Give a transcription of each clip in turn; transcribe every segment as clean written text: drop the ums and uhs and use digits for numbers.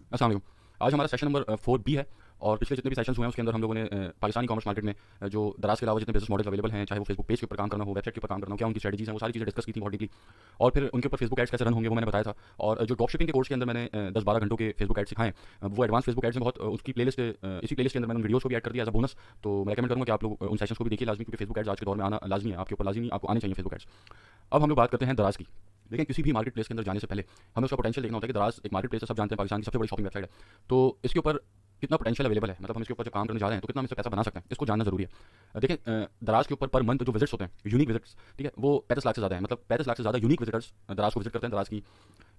अस्सलाम वालेकुम। आज हमारा सेशन नंबर 4B है और पिछले जितने भी सेशंस हुए हैं उसके अंदर हम लोगों ने पाकिस्तानी कॉमर्स मार्केट में जो दराज के अलावा जितने बिजनेस मॉडल अवेलेबल हैं, चाहे वो फेसबुक पेज के ऊपर काम करना हो, वेबसाइट के ऊपर काम करना हो, क्या उनकी स्ट्रेटजीज हैं, वो सारी चीज़ें डिस्कस की थी बहुत डीपली। और फिर उनके ऊपर फेसबुक एड्स कैसे रन होंगे वो मैंने बताया था। और जो ड्रॉप शिपिंग के कोर्स के अंदर मैंने 10-12 घंटों के फेसबुक एड सिखाए हैं, वो एडवांस फेसबुक एड्स में बहुत उसकी प्लेलिस्ट इसी प्लेलिस्ट के अंदर मैंने वीडियोस को भी ऐड कर दिया एज अ बोनस। तो मैं रिकमेंड करूँगा कि आप लोग उन सेशंस को भी देखिए लाजमी, क्योंकि फेसबुक एड्स आज के दौर में आना लाजमी है, आपके ऊपर लाजमी आपको आने चाहिए फेसबुक एड्स। अब हम लोग बात करते हैं दराज की। लेकिन किसी भी मार्केट प्लेस के अंदर जाने से पहले हमें उसका पोटेंशियल देखना होता है कि दराज एक मार्केट प्लेस है, सब जानते हैं पाकिस्तान की सबसे बड़ी शॉपिंग वेबसाइट है। तो इसके ऊपर कितना पोटेंशियल अवेलेबल है, मतलब हम इसके ऊपर जब काम करने जा रहे हैं तो कितना हम इससे पैसा बना सकते हैं, इसको जानना जरूरी है। देखिए दराज के ऊपर पर मंथ जो विजिट्स होते हैं, यूनिक विजिट्स, ठीक है, वो 35 लाख से ज़्यादा है। मतलब 35 लाख से ज़्यादा यूनिक विजिटर्स दराज को विजिट करते हैं, दराज की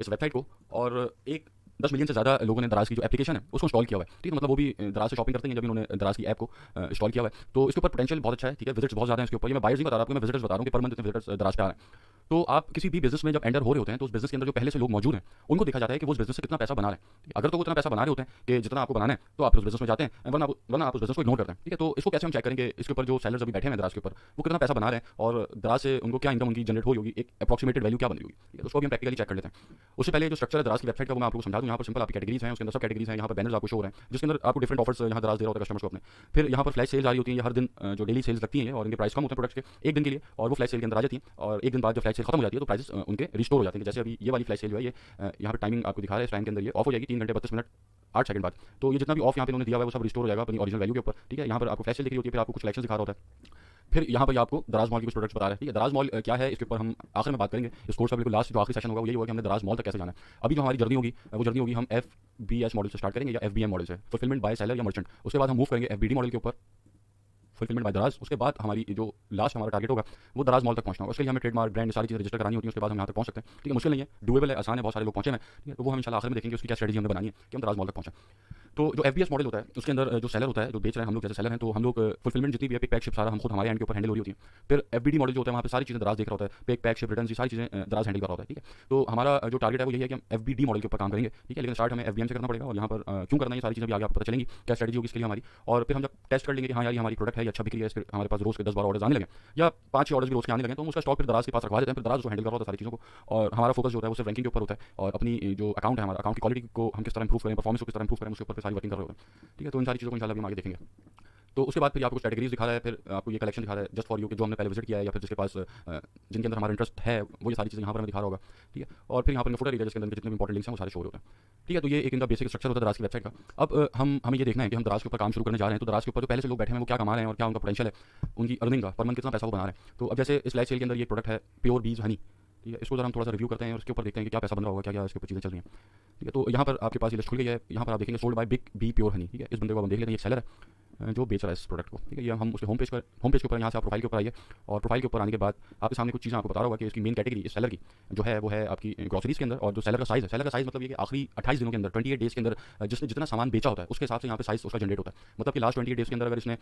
इस वेबसाइट को। और एक 10 मिलियन से ज़्यादा लोगों ने दराज की जो एप्लीकेशन है उसको इंस्टॉल किया हुआ है, ठीक है। मतलब वो भी दराज से शॉपिंग करते हैं जब इन्होंने दराज की ऐप को इंस्टॉल किया हुआ है। तो इसके ऊपर पोटेंशियल बहुत अच्छा है, ठीक है। विजिट्स बहुत ज़्यादा है इसके ऊपर। ये मैं बायर्स नहीं बता रहा आपको, मैं विजिटर्स बता रहा हूँ कि पर मंथ इतने विजिटर्स दराज पे आ रहे हैं। तो आप किसी भी बिजनेस में जब एंटर हो रहे होते हैं तो उस बिजनेस के अंदर जो पहले से लोग मौजूद हैं उनको देखा जाता है कि वो उस बिजनेस से कितना पैसा बना रहे हैं। अगर तो वो उतना पैसा बना रहे होते हैं कि जितना आपको बनाना है तो आप उस बिजनेस में जाते हैं, वरना आप उस बिजनेस को इग्नोर करते हैं, ठीक है। तो इसको कैसे हम चेक करेंगे, इसके ऊपर जो सेलर्स अभी बैठे हैं दराज के ऊपर वो कितना पैसा बना रहे हैं और दराज से उनको क्या इनकम उनकी जनरेट हुई होगी, एक अप्रॉक्सीमेटेड वैल्यू क्या बन रही होगी, ठीक है। तो उसको भी हम प्रैक्टिकली चेक कर लेते हैं। उससे पहले जो स्ट्रक्चर है दराज की वेबसाइट का वो मैं आपको समझा दूं। यहाँ पर सिंपल आपकी कैटेगरीज हैं, उसके अंदर सब कैटेगरीज हैं, यहाँ पर बैनर्स आपको शो हो रहे हैं जिसके अंदर आपको डिफरेंट ऑफर्स यहाँ दराज दे रहा होता है कस्टमर्स को अपने। फिर यहाँ पर फ्लैश सेल्स आ रही होती हैं, हर दिन जो डेली सेल्स लगती हैं और इनके प्राइस कम होते हैं प्रोडक्ट्स के एक दिन के लिए, और वो फ्लैश सेल के अंदर आ जाती हैं। और एक दिन बाद जब फ्लैश सेल खत्म हो जाती है तो प्राइस उनके रिस्टोर हो जाते हैं। जैसे अभी ये वाली फ्लैश सेल जो है ये यहाँ पर टाइमिंग आपको दिखा रहा है, इस टाइम के अंदर ये ऑफ हो जाएगी 3 घंटे 32 मिनट 8 सेकंड बाद। तो ये जितना भी ऑफ यहाँ पे उन्होंने दिया हुआ है वो सब रिस्टोर हो जाएगा अपनी ओरिजिनल वैल्यू के ऊपर, ठीक है। यहाँ पर आपको फ्लैश सेल दिख रही होती है, फिर आपको कुछ कलेक्शन दिखा रहा होता है। फिर यहाँ पर ये आपको दराज मॉल की कुछ प्रोडक्ट्स बता रहा है, ठीक है। दराज मॉल क्या है इसके ऊपर हम आखिर में बात करेंगे। इस कोर्स का बिल्कुल लास्ट जो आखिरी सेशन होगा वो यही होगा कि हमने दराज मॉल तक कैसे जाना है। अभी जो हमारी जर्नी होगी वो जर्नी होगी हम FBS मॉडल से स्टार्ट करेंगे या FBM मॉडल से, फुलफिलमेंट बाय सेलर या मर्चेंट। उसके बाद हम मूव करेंगे FBD मॉडल के ऊपर, फुलफिलमेंट बाय दराज। उसके बाद हमारी जो लास्ट हमारा टारगेट होगा वो दराज मॉल तक पहुंचना होगा। उसके लिए हमें ट्रेडमार्क ब्रांड सारी चीज़ें रजिस्टर करानी होती है, उसके बाद हम यहाँ तक पहुंच सकते हैं, ठीक है। मुश्किल नहीं है, डुएबल है, आसान है, बहुत सारे लोग पहुंचे हैं, ठीक है। तो वो हम इंशाल्लाह आखिर में देखेंगे उसकी क्या स्ट्रेटजी हमें बनानी है कि हम दराज मॉल तक पहुंचे। तो जो FBS मॉडल होता है उसके अंदर जो सेलर होता है, जो बेच रहे हैं हम लोग जैसे सेलर हैं, तो हम लोग फुलफिलमेंट जितनी भी है, पिक पैक शिप सारा हम खुद हमारे एंड के ऊपर हैंडल हो रही होती है। फिर FBD मॉडल जो होता है वहाँ पे सारी चीज़ें दराज देख रहा होता है, पिक पैक शिप रिटर्न सारी चीज़ें दराज हैंडल कर रहा होता है, ठीक है। तो हमारा जो टारगेट है वो यही है कि हम FBD मॉडल के ऊपर काम करेंगे, ठीक है। लेकिन स्टार्ट हमें FBM से करना पड़ेगा और यहाँ पर क्यों करना है ये सारी चीज़ें भी आगे आपको पता चलेंगी, क्या स्ट्रेटजी होगी इसके लिए हमारी। और फिर हम जब टेस्ट कर लेंगे कि हाँ यार ये हमारी प्रोडक्ट है, ये अच्छा बिक रही है, इसके हमारे पास रोज़ के 10-12 ऑर्डर्स आने लगे या 5-6 ऑर्डर्स भी रोज़ के आने लगे, तो हम उसका स्टॉक फिर दराज के पास रखवा देते हैं। फिर दराज जो हैंडल कर रहा होता है सारी चीज़ों को, और हमारा फोकस जो होता है वो सिर्फ रैंकिंग के ऊपर होता है और अपनी जो अकाउंट है, हमारा अकाउंट की क्वालिटी को हम किस तरह इंप्रूव करें, परफॉर्मेंस को किस तरह इंप्रूव करें, उसके ऊपर सारी वर्किंग कर रहे होते हैं, ठीक है। तो इन सारी चीज़ों को इंशाल्लाह भी हम आगे देखेंगे। तो उसके बाद फिर आपको कैटेगरीज दिखा रहा है, फिर आपको ये कलेक्शन दिखा रहा है जस्ट फॉर यू कि जो हमने पहले विजिट किया है या फिर जिसके पास जिनके अंदर हमारा इंटरेस्ट है वो ये सारी चीज़ें यहाँ पर हमें दिखा रहा होगा, ठीक है। और फिर यहाँ पर फुटर एरिया जिसके अंदर जितने भी इंपॉर्टेंट लिंक्स हैं वो सारे शो होते हैं, ठीक है। तो ये एक इनका बेसिक स्ट्रक्चर होता है दराज की वेबसाइट का। अब हमें ये देखना है कि हम दराज के ऊपर काम शुरू करने जा रहे हैं, तो दराज के ऊपर जो पहले से लोग बैठे हैं वो क्या कमा रहे हैं और क्या उनका पोटेंशियल है, उनकी अर्निंग का पर मंथ कितना पैसा वो बना रहे हैं। तो अब जैसे इस लाइफ सेल के अंदर ये प्रोडक्ट है प्योर बीज हनी, ठीक है। इसको जरा हम थोड़ा सा रिव्यू करते हैं और उसके ऊपर देखते हैं कि क्या पैसा बन रहा होगा, क्या क्या इसके ऊपर चीज़ें चल रही हैं, ठीक है। तो यहाँ पर आपके पास ये लिस्ट खुल गई है, यहाँ पर आप देखेंगे sold by Big Bee pure honey, ठीक है। इस बंदे को हम देख लेते हैं, ये सेलर है जो बेच रहा है इस प्रोडक्ट को, ठीक है। ये हम उसके होम पेज के ऊपर यहाँ से आप प्रोफाइल के ऊपर आइए और प्रोफाइल के ऊपर आने के बाद आपके सामने कुछ चीज़ें आपको बता रहा होगा कि इसकी मेन कैटेगरी इस सेलर की जो है वो है आपकी ग्रोसरीज के अंदर। और जो सेलर का साइज़ है, सेलर का साइज़ मतलब ये कि आखिरी 28 दिनों के अंदर 28 डेज़ के अंदर जिसने जितना सामान बेचा होता है उसके हिसाब से यहाँ पे साइज़ उसका जनरेट होता है। मतलब कि लास्ट 28 डेज़ के अंदर अगर इसने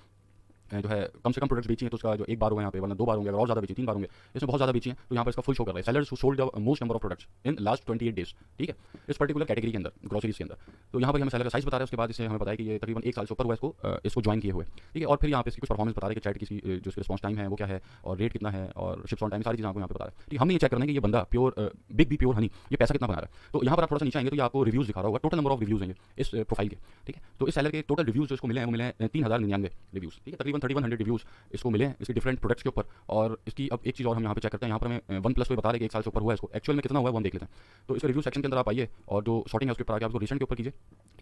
जो है कम से कम प्रोडक्ट्स बेची हैं तो उसका जो एक बार होगा यहाँ पे, वरना 2 बार होंगे, अगर और ज़्यादा बेची 3 बार होंगे, इसमें बहुत ज़्यादा बेची हैं तो यहाँ पर इसका फुल शो कर रहा है sellers who sold the most number of products in last 28 days, ठीक है, इस पर्टिकुलर कैटेगरी के अंदर ग्रोसरीज के अंदर। तो यहाँ पर हमें सेलर का साइज़ बता रहा है, उसके बाद इससे हमें बताया कि ये तकरीबन 1 साल से ऊपर हुआ इसको ज्वाइन किए हुए, ठीक है। और फिर यहाँ पे इसकी कुछ परफॉर्मेंस बता रहा है कि चैट की जो इसकी रिस्पॉन्स टाइम है वो क्या है और रेट कितना है और शिप्स ऑन टाइम, सारी चीज़ें आपको यहाँ पे बता रहा है, ठीक है। हमने ये चेक करना है कि ये बंदा pure Big Bee pure honey ये पैसा कितना बना रहा है। तो यहाँ पर आप थोड़ा सा नीचे आएंगे तो ये आपको रिव्यूज़ दिखा रहा होगा, टोटल नंबर ऑफ रिव्यूज़ हैं इस प्रोफाइल के, ठीक है। तो इस सेलर के टोटल रिव्यूज़ जो इसको मिले हैं वो मिले हैं 3099 रिव्यूज़, ठीक है। तकरीबन 3100 रिव्यूज़ इसको मिले हैं इसके डिफरेंट प्रोडक्ट्स के ऊपर। और इसकी अब एक चीज़ और हम यहाँ पे चेक करते हैं, यहाँ पर हमें वन प्लस को बता रहे कि 1 साल से ऊपर हुआ है, इसको एक्चुअल में कितना हुआ है वो हम देख लेते हैं। तो इसके रिव्यू सेक्शन के अंदर आप आइए और जो सॉर्टिंग है उसके ऊपर आके आपको रिसेंट के ऊपर कीजिए,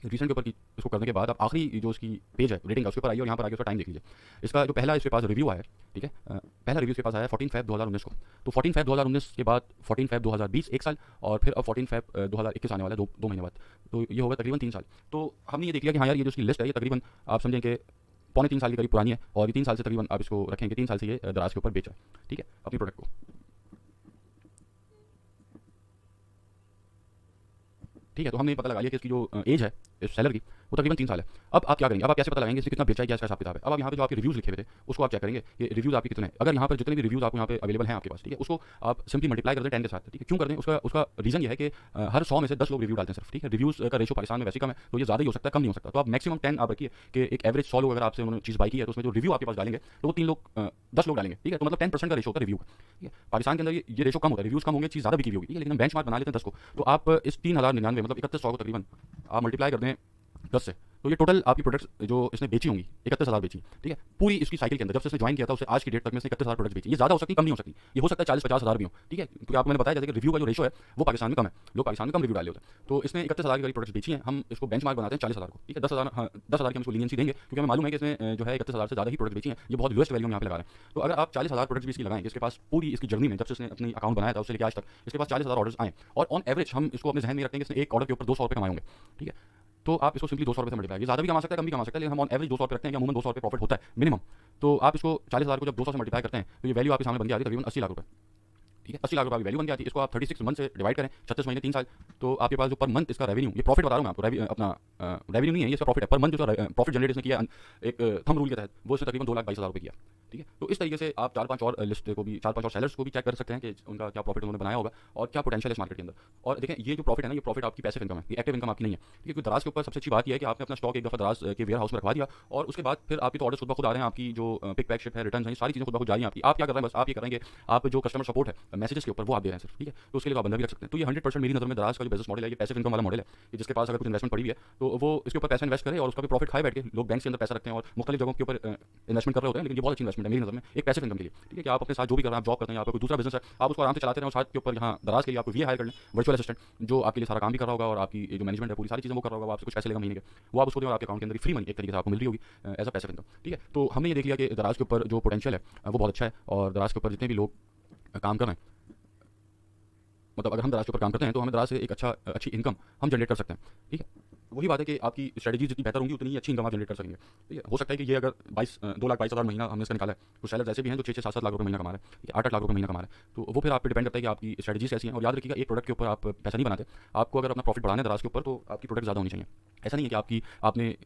रिसेंट के ऊपर इसको करने के बाद आप आखिरी जो उसकी पेज है रेटिंग का उसके ऊपर आइए और यहाँ पर आगे उसका टाइम देख लीजिए। इसका जो पहला इसके पास रिव्यू आया है, ठीक है, पहला रिव्यू इसके पास आया 14 Feb 2019 को। तो 14 Feb 2019 के बाद 14 Feb 2020 1 साल और फिर अब 14 Feb 2021 आने वाला है 2 महीने बाद, तो ये होगा तकरीबन 3 साल। तो हमने ये देख लिया कि हाँ यार ये जो उसकी लिस्ट है ये तकरीबन आप समझें कि पौने 3 साल के करीब पुरानी है और ये 3 साल से तकरीबन आप इसको रखेंगे 3 साल से ये दराज के ऊपर बेचा, ठीक है, अपनी प्रोडक्ट को, ठीक है। तो हमने पता लगा लिया कि इसकी जो एज है इस सेलर की वो तकरीबन 3 साल है। अब आप क्या करेंगे, अब आप कैसे पता लगाएंगे इसने कितना बेचा है, क्या इसका हिसाब किताब है। अब आप यहाँ पे जो आपके रिव्यूज़ लिखे हुए थे उसको आप चेक करेंगे कि रिव्यूज़ आपके कितने हैं। अगर यहाँ पर जितने भी रिव्यूज़ आपको यहाँ पे अवेलेबल हैं आपके पास, ठीक है, उसको आप सिंपली मल्टीप्लाई कर दें 10 के साथ, ठीक है। क्यों कर दें, उसका रीज़न ये है कि हर 100 में से 10 लोग रिव्यू डालते हैं सिर्फ, ठीक है। रिव्यूज़ का रेशो पाकिस्तान में वैसे कम है तो ये ज़्यादा ही हो सकता है, कम नहीं हो सकता। तो आप मैक्सिमम 10 आप रखिए कि एक एवरेज 100 लोग अगर आपसे उन्होंने चीज़ बाई की है तो उसमें जो रिव्यू आपके पास डालेंगे तो वो 3 लोग 10 लोग डालेंगे, ठीक है। तो मतलब 10% का रेशो होता है रिव्यू का, ठीक है। पाकिस्तान के अंदर ये रेशो कम होता है, रिव्यूज़ कम होंगे, चीज़ ज़्यादा बिकी हुई होगी, ठीक है। लेकिन हम बेंचमार्क बना लेते हैं 10 को। तो आप इस 3099 मतलब 3100 को तकरीबन आप मल्टीप्लाई कर दें 10 से, तो ये टोटल आपकी प्रोडक्ट्स जो इसने बेची होंगी 31,000 बेची, ठीक है, पूरी इसकी साइकिल के अंदर जब से इसने ज्वाइन किया था उससे आज की डेट तक में इसने 31,000 प्रोडक्ट्स बेची। ये ज़्यादा हो सकती, कम नहीं हो सकती, ये हो सकता है 40-50,000 भी हो, ठीक है, क्योंकि आपको मैंने बताया जैसे कि रिव्यू का जो रेशो है वो पाकिस्तान में कम है, लोग पाकिस्तान में कम रिव्यू डाले होते हैं। तो इसने 31,000 की करीब प्रोडक्ट्स बेची हैं, हम इसको बेंचमार्क बनाते हैं 40,000 को, ठीक है, 10,000, हाँ 10,000 की हम इसको लीनियंसी देंगे क्योंकि हमें मालूम है कि इसने जो है 31,000 से ज़्यादा ही प्रोडक्ट्स बेची हैं, ये बहुत लोएस्ट वैल्यू हम यहाँ पे लगा रहे हैं। तो अगर आप 40,000 प्रोडक्ट्स भी इसकी लगाएं, इसके पास पूरी इसकी जर्नी में जब से इसने अपनी अकाउंट बनाया था उससे लेकर आज तक इसके पास 40,000 ऑर्डर्स आए, और ऑन एवरेज हम इसको अपने जहन में रखते हैं कि इसने एक ऑर्डर के ऊपर 200 रुपये कमाए होंगे, ठीक है, तो आप इसको सिंपली 200 रुपये से मल्टीप्लाई, ये ज़्यादा भी कमा सकता है कम भी कमा सकता है, लेकिन हम ऑन एवरेज 200 रुपये रखते हैं कि अमूमन 200 रुपये प्रॉफिट होता है मिनिमम। तो आप इसको 40,000 को जब 200 से मल्टीप्लाई करते हैं तो ये वैल्यू आपके सामने बन के आती है तकरीबन 80 लाख रुपये, ठीक है, 80 लाख रुपये की वैल्यू बन के आती है। इसको आप 36 मंथ से डिवाइड करें, 36 महीने 3 साल, तो आपके पास जो पर मंथ इसका रेवेन्यू, ये प्रॉफिट बता रहा हूँ मैं आपको, अपना रेवेन्यू नहीं है ये, इसका प्रॉफिट है, पर मंथ जो प्रॉफिट जनरेट इसने किया एक थंब रूल के तहत, वो इसने तकरीबन 2,22,000 रुपये किया, ठीक है। तो इस तरीके से आप 4-5 और लिस्ट को भी 4-5 और सेलर्स को भी चेक कर सकते हैं कि उनका क्या प्रॉफिट उन्होंने बनाया होगा और क्या पोटेंशियल है इस मार्केट के अंदर। और देखें ये जो प्रॉफिट है ना, ये प्रॉफिट आपकी पैसिव इनकम है, ये एक्टिव इनकम आपकी नहीं है, क्योंकि दराज के ऊपर सबसे अच्छी बात यह है कि आपने अपना स्टॉक एक दफ़ा दराज के वेयर हाउस में रखवा दिया और उसके बाद फिर आपके तो ऑर्डर खुद ब खुद आ रहे हैं, आपकी जो पिक पैक शिप है, रिटर्न है, सारी चीज़ें खुद ब खुद जा रही हैं आपकी। आप क्या कर रहे हैं, बस आप ये करेंगे, आप जो कस्टमर सपोर्ट है मैसेजेस के ऊपर वो आप दे रहे हैं सिर्फ, ठीक है, तो उसके लिए आप बंदा भी रख सकते हैं। तो ये 100% मेरी नज़र में दराज का जो बिजनेस मॉडल है, ये पैसिव इनकम वाला मॉडल है कि जिसके पास अगर कुछ इन्वेस्टमेंट पड़ी हुई है तो वो इसके ऊपर पैसा इन्वेस्ट करे और उसका भी प्रॉफिट खाए बैठ के। लोग बैंक के अंदर पैसा रखते हैं और मुख्तलिफ जगहों के ऊपर इन्वेस्टमेंट कर रहे होते हैं, लेकिन ये बहुत अच्छी इन्वेस्टमेंट है मेरी नज़र में एक पैसिव इनकम के लिए, ठीक है, कि आप अपने साथ जो भी कर रहे हैं, आप जॉब करते हैं, आपका कोई दूसरा बिजनेस है, आप उसको आराम से चलाते रहें और साथ के ऊपर यहाँ दराज के लिए आपको ये हायर कर लें वर्चुअल असिस्टेंट जो आपके लिए सारा काम भी कर रहा होगा और आपकी जो मैनेजमेंट है पूरी सारी चीज़ें वो कर रहा होगा, आपसे कुछ पैसे लेगा महीने के, वो आप उसको दें और आपके अकाउंट के अंदर फ्री मनी एक तरीके से आपको मिल रही होगी एज अ पैसिव इनकम, ठीक है। तो हमने ये देख लिया कि दराज के ऊपर जो पोटेंशियल है वो बहुत अच्छा है और दराज के ऊपर जितने भी लोग काम कर रहे हैं, मतलब अगर हम दराज के ऊपर काम करते हैं तो हमें दराज से एक अच्छी इनकम हम जनरेट कर सकते हैं, ठीक है। वही बात है कि आपकी स्ट्रेटजी जितनी बेहतर होंगी उतनी ही अच्छी इनकम आप जनरेट कर सकेंगे, ठीक है। हो सकता है कि ये अगर 2,22,000 महीना हमने इसका निकाला है, कुछ सेलर ऐसे भी हैं जो 6-6, 7-7 लाख रुपये महीना कमा रहे हैं, 8-8 लाख रुपये महीना कमा रहे हैं, तो वो फिर आप पे डिपेंड करता है कि आपकी स्ट्रेटजीज कैसी हैं। और याद रखिएगा एक प्रोडक्ट के ऊपर आप पैसा नहीं बनाते, आपको अगर अपना प्रॉफिट बढ़ाना है दराज के ऊपर तो आपकी प्रोडक्ट ज़्यादा होनी चाहिए। ऐसा नहीं है कि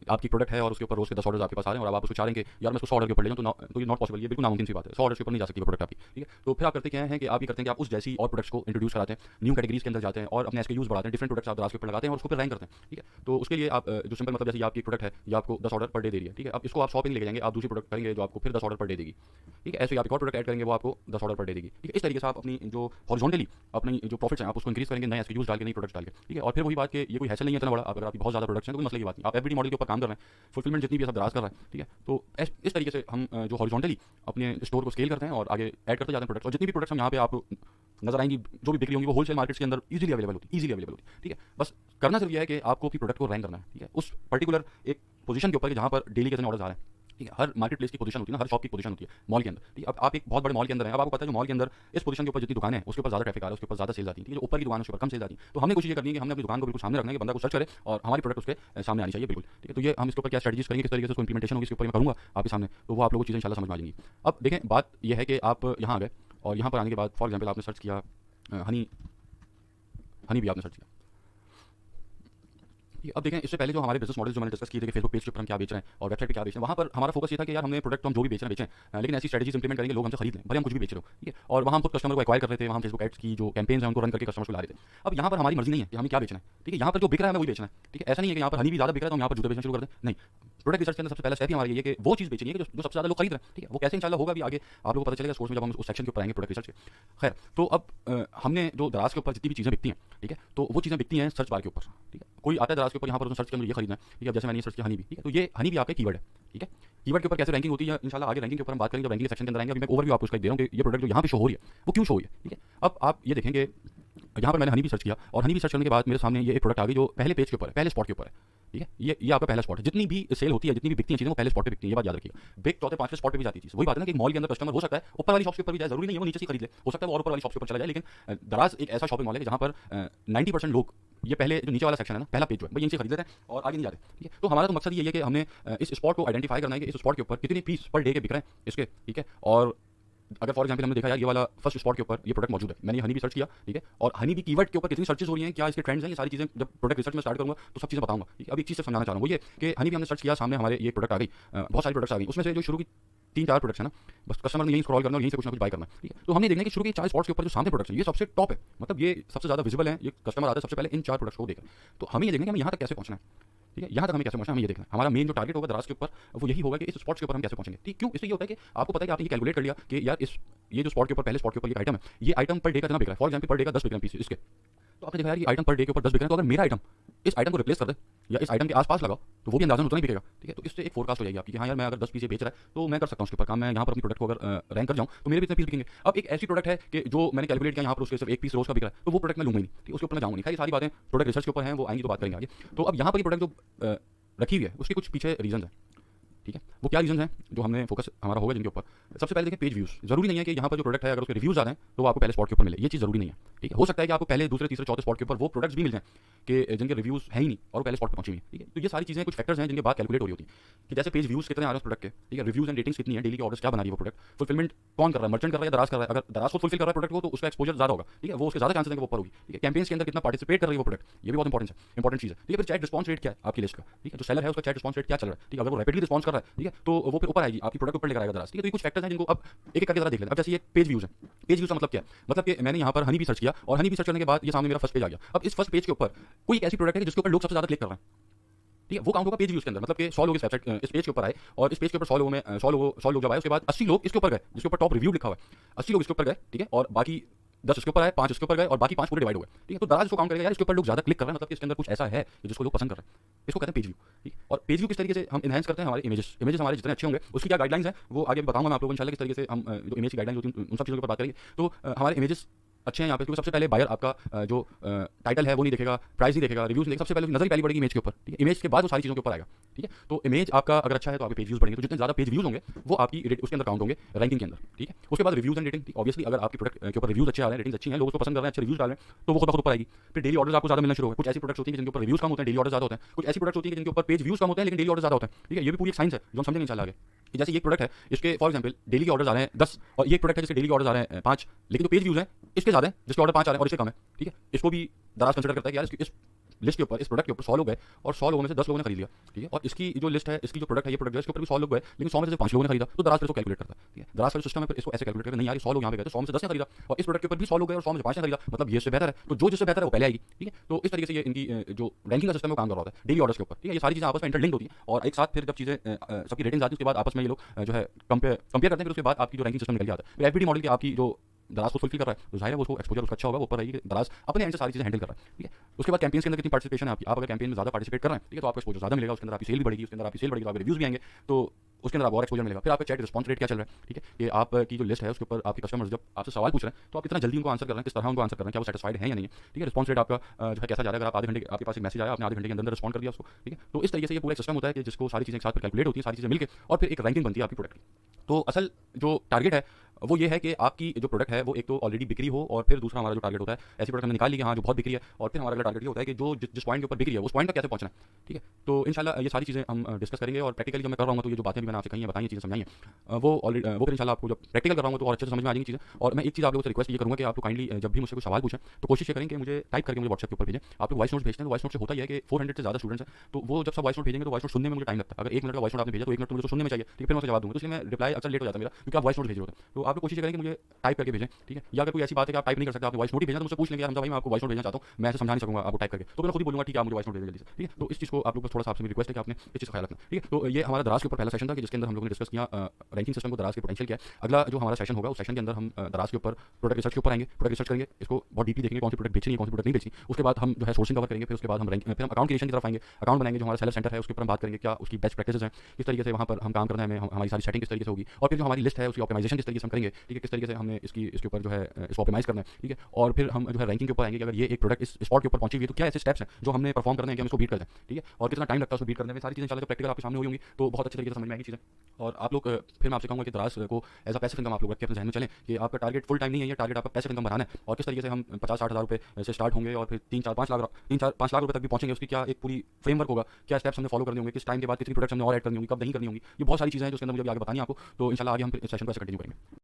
आपकी प्रोडक्ट है और उसके ऊपर रोज़ के 10 ऑर्डर आपके पास आ रहे हैं और आप उसको चाह रहे हैं कि यार मैं उसको 100 ऑर्डर के ऊपर ले जाऊँ, तो ये नॉट पॉसिबल, ये बिल्कुल नामुमकिन सी बात है, 100 ऑर्डर के ऊपर नहीं जा सकती प्रोडक्ट आपकी, ठीक है। तो फिर आप करते क्या है कि आप ये करते हैं कि आप उस जैसी और प्रोडक्ट्स को इंट्रोड्यूस कराते हैं, न्यू कैटेगरीज के अंदर जाते हैं और अपने SKUs बढ़ाते हैं, डिफरेंट प्रोडक्ट्स आप दराज के ऊपर लगाते हैं और उसको फिर रैंक करते हैं, ठीक है। तो उसके लिए आप जो सिंपल मतलब जैसे आपकी प्रोडक्ट है ये आपको 10 ऑर्डर पर डे दे रही है, ठीक है, अब इसको आप 100 पे लेके जाएंगे, आप दूसरी प्रोडक्ट करेंगे जो आपको फिर 10 ऑर्डर पर डे देगी, ठीक है। ऐसे ही आप एक और प्रोडक्ट ऐड करेंगे वो आपको 10 ऑर्डर पर डे देगी, ठीक है। इस तरीके से आप अपनी जो हॉरिजॉन्टली अपनी जो प्रॉफिट्स हैं आप उसको इंक्रीज करेंगे नए SKUs डाल के, नई प्रोडक्ट्स डाल के, ठीक है। और फिर वही बात कि ये कोई हैसल नहीं है इतना बड़ा, अगर आपकी बहुत ज़्यादा प्रोडक्ट्स हैं तो कोई मसले की बात नहीं, आप एवरी मॉडल के ऊपर काम कर रहे हैं, फुलफिलमेंट जितनी भी सब दराज कर रहे हैं, ठीक है। तो इस तरीके से हम जो हॉरिजॉन्टली अपने स्टोर को स्केल करते हैं और आगे ऐड करते जाते हैं प्रोडक्ट्स, और जितनी भी प्रोडक्ट्स हम यहाँ पे आप नजर आएंगी जो भी बिक्री होंगी वो होलसेल मार्केट्स के अंदर इजीली अवेलेबल होती, ठीक है। बस करना सिर्फ ये है कि आपको अपनी प्रोडक्ट को रैंक करना है, ठीक है, उस पर्टिकुलर एक पोजीशन के ऊपर जहाँ पर डेली के ऑर्डर आ रहे हैं, ठीक है। हर मार्केट प्लेस की पोजीशन होती है ना, हर शॉप की पोजीशन होती है मॉल के अंदर, ठीक है। अब आप एक बहुत बड़े मॉल के अंदर हैं, अब आपको पता है जो मॉल के अंदर इस पोजीशन के ऊपर जितनी दुकानें हैं उसके ऊपर ज़्यादा ट्रैफिक आ रहा है, उसके ऊपर ज़्यादा सेल आती है, जो ऊपर की दुकान है उसके ऊपर कम सेल आती है। तो हमने कोशिश ये करनी है कि हमने अपनी दुकान को बिल्कुल सामने रखना है कि बंदा को सर्च करे और हमारी प्रोडक्ट उसके सामने आनी चाहिए, बिल्कुल, ठीक है। तो ये हम इसके ऊपर क्या स्ट्रेटजीज करेंगे, किस तरीके से उसको इंप्लीमेंटेशन होगी, इसके ऊपर मैं करूँगा आपके सामने, तो वो आप लोगों को चीज़ें इंशाल्लाह समझ में आ जाएंगी। अब देखें बात यह है कि आप यहाँ आ गए और यहाँ पर आने के बाद फॉर एग्जाम्पल आपने सर्च किया हनी भी आपने सर्च किया, अब देखें इससे पहले जो हमारे बिजनेस मॉडल जो मैंने डिस्कस किए थे कि फेसबुक पेज के ऊपर हम क्या बेच रहे हैं और वेबसाइट पे क्या बेच रहे हैं, वहाँ पर हमारा फोकस ये था कि यार हमने प्रोडक्ट तो हम जो भी बेच रहे हैं लेकिन ऐसी स्ट्रेटजीज इंप्लीमेंट करेंगे लोग हमसे खरीद लें, भले हम कुछ भी बेच रहे हो, ठीक है। और वहाँ हम खुद कस्टमर को एक्वायर कर रहे थे, वहाँ फेसबुक एड्स की जो कैंपेन्स हैं उनको रन करके कस्टमर्स को ला रहे थे। अब यहाँ पर हमारी मर्जी नहीं है कि हमें क्या बेचना है, ठीक है, यहाँ पर जो बिक रहा है हमें वही बेचना है, ठीक है। ऐसा नहीं है कि यहाँ पर हनी भी ज़्यादा बिक रहा है तो हम यहाँ पर जूते बेचना शुरू कर दें, नहीं। प्रोडक्ट रिसर्च के अंदर सबसे पहला स्टेप ही हमारी ये कि वो चीज़ बेचनी है जो सबसे ज़्यादा लोग खरीद रहे हैं, ठीक है। वो कैसे इंशाल्लाह होगा भी आगे आप लोगों को पता चलेगा कोर्स में जब हम उस सेक्शन के ऊपर आएंगे प्रोडक्ट रिसर्च के। खैर, तो अब हमने जो दराज के ऊपर जितनी भी चीज़ें बिकती हैं, ठीक है, तो वो चीज़ें बिकती हैं सर्च बार के ऊपर, ठीक है। कोई आता है दराज के ऊपर यहाँ पर उसने सर्च किया मुझे ये खरीदना है, ठीक है। जैसे मैंने सर्च किया हनी भी, ठीक है, तो ये हनी भी आपका कीवर्ड है, ठीक है। कीवर्ड के ऊपर कैसे रैंकिंग होती है इंशाल्लाह आगे रैंकिंग के ऊपर हम बात करेंगे जब रैंकिंग सेक्शन के अंदर आएंगे। अभी मैं ओवरव्यू आपको इसका दे रहा हूँ कि ये प्रोडक्ट जो यहाँ पे शो हो रही है वो क्यों शो हो रही है, ठीक है। अब आप ये देखेंगे यहाँ पर मैंने हनी भी सर्च किया और हनी भी सर्च करने के बाद मेरे सामने ये एक प्रोडक्ट आ गई जो पहले पेज के ऊपर है, पहले स्पॉट के ऊपर है, ठीक है। ये आपका पहला स्पॉट है, जितनी भी सेल होती है जितनी भी बिकती है चीज़ें वो पहले स्पॉट पे बिकती है, ये बात याद रखिए। बिग चौथे पांचवें स्पॉट पे भी जाती है चीज़। वही बात है ना कि मॉल के अंदर कस्टमर हो सकता है ऊपर वाली शॉप के ऊपर भी जाए, जरूरी नहीं है वो नीचे से खरीद ले, हो सकता है वो और ऊपर वाली शॉप के ऊपर चला जाए, लेकिन दराज एक ऐसा शॉपिंग मॉल है जहाँ पर 90% लोग ये पहले जो नीचे वाला सेक्शन है ना, पहला पेज जो है भाई यहीं से खरीद लेते हैं और आगे नहीं जाते, ठीक है। तो हमारा तो मकसद ये है कि हमने इस स्पॉट को आइडेंटिफाई करना है कि इस स्पॉट के ऊपर कितनी पीस पर डे के बिक रहे हैं इसके, ठीक है। और अगर फॉर एग्जांपल हमने देखा यार ये वाला फर्स्ट स्पॉट के ऊपर ये प्रोडक्ट मौजूद है, मैंने हनी भी सर्च किया, ठीक है। और हनी भी कीवर्ड के ऊपर कितनी सर्चेस हो रही हैं, क्या इसके ट्रेंड्स हैं, ये सारी चीज़ें जब प्रोडक्ट रिसर्च में स्टार्ट करूँगा तो सब चीज़ें बताऊंगा, ठीक है। अभी एक चीज़ से समझाना चाह रहा हूँ वो ये कि हनी भी हमने सर्च किया, सामने हमारे ये प्रोडक्ट आ गई, बहुत सारी प्रोडक्ट्स आ गई, उसमें से जो शुरू की 3-4 प्रोडक्ट्स है ना, बस कस्टमर ने यहीं स्क्रॉल करना और यहीं से कुछ ना कुछ बाय करना, ठीक है। तो हमने देखना कि शुरू के 4 स्पॉट्स के ऊपर जो सामने प्रोडक्ट्स हैं ये सबसे टॉप है, मतलब ये सबसे ज़्यादा विजिबल है, ये कस्टमर आता है सबसे पहले इन 4 प्रोडक्ट्स को देख। तो हमें ये देखना कि हमें यहाँ तक कैसे पहुँचना है, ठीक है। यहाँ तक हमें कैसे पहुँचना है हमें ये देखना है। हमारा मेन जो टारगेट होगा दराज के ऊपर वो यही होगा कि इस स्पॉट्स के ऊपर हम कैसे पहुँचेंगे, ठीक। क्यों, इससे ये होता है कि आपको पता है कि आपने ये कैलकुलेट कर लिया कि यार ये जो स्पॉट के ऊपर पहले स्पॉट के ऊपर ये आइटम है, ये आइटम पर डे का कितना बिक रहा है, फॉर एग्जाम्पल पर डे का 10 बिक रहे हैं पीस इसके, तो आपने देखा यार ये आइटम पर डे के ऊपर 10 बिक रहे हैं, तो अगर मेरा आइटम इस आइटम को रिप्लेस कर दे या इस आइटम के आसपास लगाओ तो वो भी अंदाजन उतना ही बिकेगा। ठीक है, तो इससे एक फोरकास्ट हो जाएगी आपकी कि हाँ यार मैं अगर 10 पीस बेच रहा है तो मैं कर सकता हूँ उसके ऊपर काम, मैं यहाँ पर अपनी प्रोडक्ट को अगर रैंक कर जाऊँ तो मेरे भी इतने पीस बिकेंगे। अब एक ऐसी प्रोडक्ट है कि जो मैंने कैलकुलेट किया यहाँ पर उसके सिर्फ एक पीस रोज का बिक रहा है, तो वो प्रोडक्ट मैं लूंगा ही नहीं, ठीक है, उसके ऊपर मैं जाऊँगा नहीं। खैर ये सारी बातें प्रोडक्ट रिसर्च के ऊपर हैं, वो आएंगी तो बात करेंगे आगे। तो अब यहाँ पर ये प्रोडक्ट जो रखी हुई है उसके कुछ पीछे रीजन है। ठीक है, वो क्या रीजन है जो हमने फोकस हमारा होगा जिनके ऊपर। सबसे पहले देखें पेज व्यूज। जरूरी नहीं है कि यहाँ पर जो प्रोडक्ट है अगर उसके रिव्यूज आते हैं तो वो आपको पहले स्पॉट के ऊपर मिले, ये चीज़ जरूरी नहीं है। ठीक है, हो सकता है कि आपको पहले दूसरे तीसरे चौथे स्पॉट के ऊपर वो प्रोडक्ट्स भी मिल जाएं कि जिनके रिव्यूज है ही नहीं और वो पहले स्पॉट पर पहुंची हुई है। ठीक है, तो ये सारी चीजें कुछ फैक्टर्स हैं जिनके बाद कैलकुलेट हो रही होती है कि जैसे पेज व्यूज कितने आ रहे हैं प्रोडक्ट के, ठीक है, रिव्यूज एंड रेटिंग्स कितनी है, डेली के ऑर्डर्स क्या बना रही है वो प्रोडक्ट, फुलफिलमेंट कौन कर रहा है, मर्चेंट कर रहा है या दराज कर रहा है। अगर दराज को फुलफिल कर रहा है प्रोडक्ट को तो उसका एक्सपोजर ज्यादा होगा। ठीक है, वो उसके ज्यादा चांसेस हैं कि वो ऊपर होगी। ठीक है, कैंपेन्स के अंदर कितना पार्टिसिपेट कर रही है वो प्रोडक्ट, ये भी बहुत इंपॉर्टेंट चीज है। ठीक है, फिर चैट रिस्पॉन्स रेट क्या है आपकी लिस्ट का, ठीक है, जो सेलर है उसका चैट रिस्पॉन्स रेट क्या चल रहा है। ठीक है, अगर वो रैपिडली रिस्पॉन्स कर रहा है, ठीक है, तो वो फिर ऊपर आएगी, आपकी प्रोडक्ट ऊपर लेकर आएगा दराज। ठीक है, तो ये कुछ फैक्टर्स हैं जिनको अब एक एक करके जरा देख लेते हैं। अब जैसे ये पेज व्यूज है, पेज व्यूज का मतलब क्या है, मतलब कि मैंने यहाँ पर हनी भी सर्च किया और हनी भी सर्च करने के बाद ये सामने मेरा फर्स्ट पेज आ गया। अब इस फर्स्ट पेज के ऊपर कोई एक ऐसी प्रोडक्ट है जिसके ऊपर लोग सबसे ज्यादा क्लिक कर रहे हैं, ठीक है, वो काउंट होगा पेज व्यूज के अंदर। मतलब कि 100 लोग इस वेबसाइट इस पेज के ऊपर आए और इस पेज के ऊपर 100 लोगों में 100 लोग जब आए उसके बाद 80 लोग इसके ऊपर गए जिसके ऊपर टॉप रिव्यू लिखा हुआ है, 80 लोग इसके ऊपर गए, ठीक है, और बाकी 10 इसके ऊपर आए, 5 इसके ऊपर गए और बाकी 5 पूरे डिवाइड हो गए। ठीक है, तो दराज इसको काउंट करेगा यार इसके ऊपर लोग ज्यादा क्लिक कर रहे हैं, मतलब कि इसके अंदर कुछ ऐसा है जिसको लोग पसंद कर रहे हैं। इसको कहते हैं पेज व्यू। ठीक, और पेज व्यू किस तरीके से हम इनहेंस करते हैं, हमारे इमेजेस हमारे जितने अच्छे होंगे उसकी क्या गाइडलाइंस है वो आगे बताऊंगा मैं आप लोगों को इंशाल्लाह किस तरीके से हम जो इमेज की गाइडलाइंस होती हैं उन सब चीज़ों के ऊपर बात करेंगे। तो हमारे इमेजेस अच्छे हैं यहाँ पे, क्योंकि सबसे पहले बायर आपका जो टाइटल है वो नहीं देखेगा, प्राइस नहीं देखेगा, रिव्यूज नहीं देखेगा, सबसे पहले नजर ही पहली पड़ेगी इमेज के ऊपर। ठीक है, इमेज के बाद वो सारी चीज़ों के ऊपर आएगा। ठीक है, तो इमेज आपका अगर अच्छा है तो आपके पेज व्यूज बढ़ेंगे, तो जितने ज्यादा पेज व्यूज होंगे वो आपकी उसके अंदर काउंट होंगे रैंकिंग के अंदर। ठीक है, उसके बाद रिव्यूज एंड रेटिंग। ऑब्वियसली अगर आपकी प्रोडक्ट के ऊपर रिव्यूज अच्छे आ रहे हैं, रेटिंग्स अच्छी हैं, लोग उसको पसंद कर रहे हैं, अच्छे रिव्यूज डाल रहे हैं, तो वो खुद ब खुद ऊपर आएगी। फिर डेली ऑर्डर्स आपको ज्यादा मिलना शुरू होगा। कुछ ऐसी प्रोडक्ट्स होती हैं जिनके ऊपर रिव्यूज कम होते हैं, डेली ऑर्डर ज्यादा होते हैं। कुछ ऐसी प्रोडक्ट्स होती है जिनके ऊपर पेज व्यूज कम होते हैं लेकिन डेली ऑर्डर ज्यादा होते हैं। ठीक है, ये भी पूरी एक साइंस है जो हम समझेंगे इंशाल्लाह आगे। जैसे ये प्रोडक्ट है, इसके फॉर एग्जांपल डेली के ऑर्डर्स आ रहे हैं 10 और ये प्रोडक्ट है जिसके डेली ऑर्डर्स आ रहे हैं 5, लेकिन जो पेज व्यूज हैं इसके ज्यादा है, जिसके ऑर्डर 5 आ रहे हैं और इसके कम है। ठीक है, इसको भी दराज कंसिडर करता है कि यार इस लिस्ट के ऊपर इस प्रोडक्ट के ऊपर 100 लोग गए और 100 लोगों में से 10 लोगों ने खरीद लिया। ठीक है, और इसकी जो लिस्ट है, इसकी जो प्रोडक्ट है, ये प्रोडक्ट है, इसके ऊपर भी 100 लोग गए लेकिन 100 में से 5 लोगों ने खरीदा, तो दराज फिर इसको कैलकुलेट करता है। ठीक है, दराज का सिस्टम है फिर इसको ऐसे कैलकुलेट करता है, नहीं यार 100 लोग यहाँ पे गए तो 100 में से 10 ने खरीदा और इस प्रोडक्ट के ऊपर भी 100 लोग गए और 100 में से 5 ने खरीदा, मतलब ये इससे बेहतर है, तो जो जिससे बेहतर है वो पहले आएगी। ठीक है, तो इस तरीके से ये इनकी जो रैंकिंग का सिस्टम है वो काम कर रहा होता है डेली ऑर्डर्स के ऊपर। ठीक है, ये सारी चीजें आपस में इंटरलिंक्ड होती हैं और एक साथ फिर जब चीजें सबकी रेटिंग्स आती है उसके बाद आपस में ये लोग जो है कंपेयर करते हैं, फिर उसके बाद आपकी जो रैंकिंग सिस्टम निकल के आता है। फिर एफबीडी मॉडल की आपकी जो दराज को फुलफिल कर रहा है तो जाहिर है वो उसको एक्सपोजर उसका अच्छा होगा, वो ऊपर रहेगी, दराज अपने एंड से सारी चीजें हैंडल कर रहा है। ठीक है, उसके बाद कैंपेन्स के अंदर कितनी पार्टिसिपेशन है आपकी, आप अगर कैंपेन में ज्यादा पार्टिसिपेट कर रहे हैं, ठीक है, तो आपको एक्सपोजर ज्यादा मिलेगा, उसके अंदर आपकी सेल भी बढ़ेगी, उसके अंदर आपकी सेल बढ़ेगी तो आपके रिव्यूज भी आएंगे, तो उसके अंदर आपको और एक्सपोजर मिलेगा। फिर आपका चैट रिस्पॉन्स रेट क्या चल रहा है। ठीक है, कि आपकी जो लिस्ट है उसके ऊपर आपके कस्टमर्स जब आपसे सवाल पूछ रहे हैं तो आप कितना जल्दी उनको आंसर कर रहे हैं, किस तरह उनको आंसर कर रहे हैं, क्या वो सेटिस्फाइड है या नहीं है। ठीक है, रिस्पॉन्स रेट आपका जो है कैसा जा रहा है, अगर आप आधे घंटे आपके पास एक मैसेज आया, आपने आधे घंटे के अंदर रिस्पॉन्ड कर दिया उसको। ठीक है, तो इस तरीके से ये पूरा सिस्टम होता है कि जिसको सारी चीजें एक साथ कैलकुलेट होती है, सारी चीजें मिलकर और फिर एक रैंकिंग बनती है आपकी प्रोडक्ट की। तो असल जो टारगेट है वो ये है कि आपकी जो प्रोडक्ट है वो एक तो ऑलरेडी बिक्री हो और फिर दूसरा हमारा जो टारगेट होता है ऐसी प्रोडक्ट हमने निकाल ली कि हाँ जो बहुत बिक्री है, और फिर हमारा अगला टारगेट ये होता है कि जो जिस पॉइंट के ऊपर बिक्री है उस पॉइंट तक कैसे पहुंचना है। ठीक है, तो इंशाल्लाह ये सारी चीज़ें हम डिस्कस करेंगे और प्रैक्टिकली जो मैं कर रहा हूँ तो ये जो बातें भी मैंने आपसे कही हैं, बताई हैं, चीज़ें समझाई हैं, वो ऑलरेडी वो फिर इंशाल्लाह आपको जब प्रैक्टिकल कर रहा हूँ तो और अच्छे से समझ में आ जाएंगी चीज़ें। और मैं एक चीज़ आप लोगों से रिक्वेस्ट ये करूँगा कि आप लोग काइंडली जब भी मुझसे कोई सवाल पूछें तो कोशिश ये करें कि मुझे टाइप करके मुझे व्हाट्सएप के ऊपर भेजें। आप लोग वॉइस नोट्स भेजते हैं तो वॉइस नोट से होता ही है कि 400 से ज़्यादा स्टूडेंट्स हैं, तो वो जब सब वॉइस नोट भेजेंगे तो वॉइस नोट सुनने में मुझे टाइम लगता है। अगर 1 मिनट का वॉइस नोट आपने भेजा तो 1 मिनट तो मुझे तो सुनने में चाहिए, ठीक है, फिर मैं उसका जवाब दूँगा, तो इसलिए मैं रिप्लाई अक्सर लेट हो जाता है मेरा, क्योंकि आप वॉइस नोट भेज रहे होते हैं। तो आप लोग कोशिश करें कि मुझे टाइप करके भेजें। ठीक है, या अगर कोई ऐसी बात है कि आप टाइप नहीं कर सकते, आप वॉइस नोट ही भेजना, तो मुझसे पूछ लेंगे यार हमजा भाई मैं आपको वॉइस नोट भेजना चाहता हूँ, मैं ऐसे समझा नहीं सकूंगा आपको टाइप करके, तो मैं खुद ही बोलूंगा ठीक है आप मुझे वॉइस नोट भेजें जल्दी से। ठीक है, तो इस चीज़ को आप लोग थोड़ा सा आपसे मेरी रिक्वेस्ट है कि आपने इस चीज़ का ख्याल रखना। ठीक है, तो ये हमारा दराज के ऊपर पहला सेशन था कि जिसके अंदर हम लोगों ने डिस्कस किया रैंकिंग सिस्टम को, दराज के पोटेंशियल क्या है। अगला जो हमारा सेशन होगा उस सेशन के अंदर हम दराज के ऊपर प्रोडक्ट रिसर्च के ऊपर आएंगे, प्रोडक्ट रिसर्च करेंगे, इसको बहुत डीपली देखेंगे कौन सी प्रोडक्ट बेचनी है, कौन सी प्रोडक्ट नहीं बेचनी। उसके बाद हम जो है सोर्सिंग कवर करेंगे, फिर उसके बाद हम फिर हम अकाउंट क्रिएशन की तरफ आएंगे, अकाउंट बनाएंगे, जो हमारा सेलर सेंटर है उसके ऊपर हम बात करेंगे क्या उसकी बेस्ट प्रैक्टिसेस हैं, किस तरीके से वहाँ पर हम काम करना है, हमारी सारी सेटिंग किस तरीके से होगी, और फिर जो हमारी लिस्ट है उसकी ऑप्टिमाइजेशन किस तरीके से हम करेंगे। ठीक है, किस तरीके से हमने इसके ऊपर जो है इसको ऑप्टिमाइज करना है। ठीक है, और फिर हम जो है रैंकिंग के ऊपर आएंगे कि अगर ये एक प्रोडक्ट इस स्पॉट के ऊपर पहुंची हुई है तो क्या ऐसे स्टेप्स हैं जो हमने परफॉर्म करने हैं कि हम इसको बीट कर दें। ठीक है, और कितना टाइम लगता है उसको बीट करने में, सारी चीज़ें इंशाल्लाह प्रैक्टिकल आपके सामने हुई होंगी तो बहुत अच्छे तरीके से समझ में आएगी चीज़ें। और आप लोग फिर मैं आपसे कहूँगा कि दराज को एज अ पैसिव इनकम आप लोग रख के अपने ज़हन में चलें कि आपका टारगेट फुल टाइम नहीं है, ये टारगेट आपका पैसिव इनकम बनाना है, और किस तरीके से हम 50-60 हज़ार रुपये से स्टार्ट होंगे और फिर 3-4-5 लाख 3-4-5 लाख रुपये तक भी पहुंचेंगे, उसकी क्या एक पूरी फ्रेमवर्क होगा, क्या स्टेप्स हमने फॉलो करने होंगे, किस टाइम के बाद कितनी प्रोडक्ट्स हमने और ऐड करनी होंगी, कब नहीं करनी होंगी, ये बहुत सारी चीज़ें हैं जो उसके अंदर मुझे आगे बतानी है आपको। तो इंशाल्लाह आगे हम इस सेशन को ऐसे कंटिन्यू करेंगे।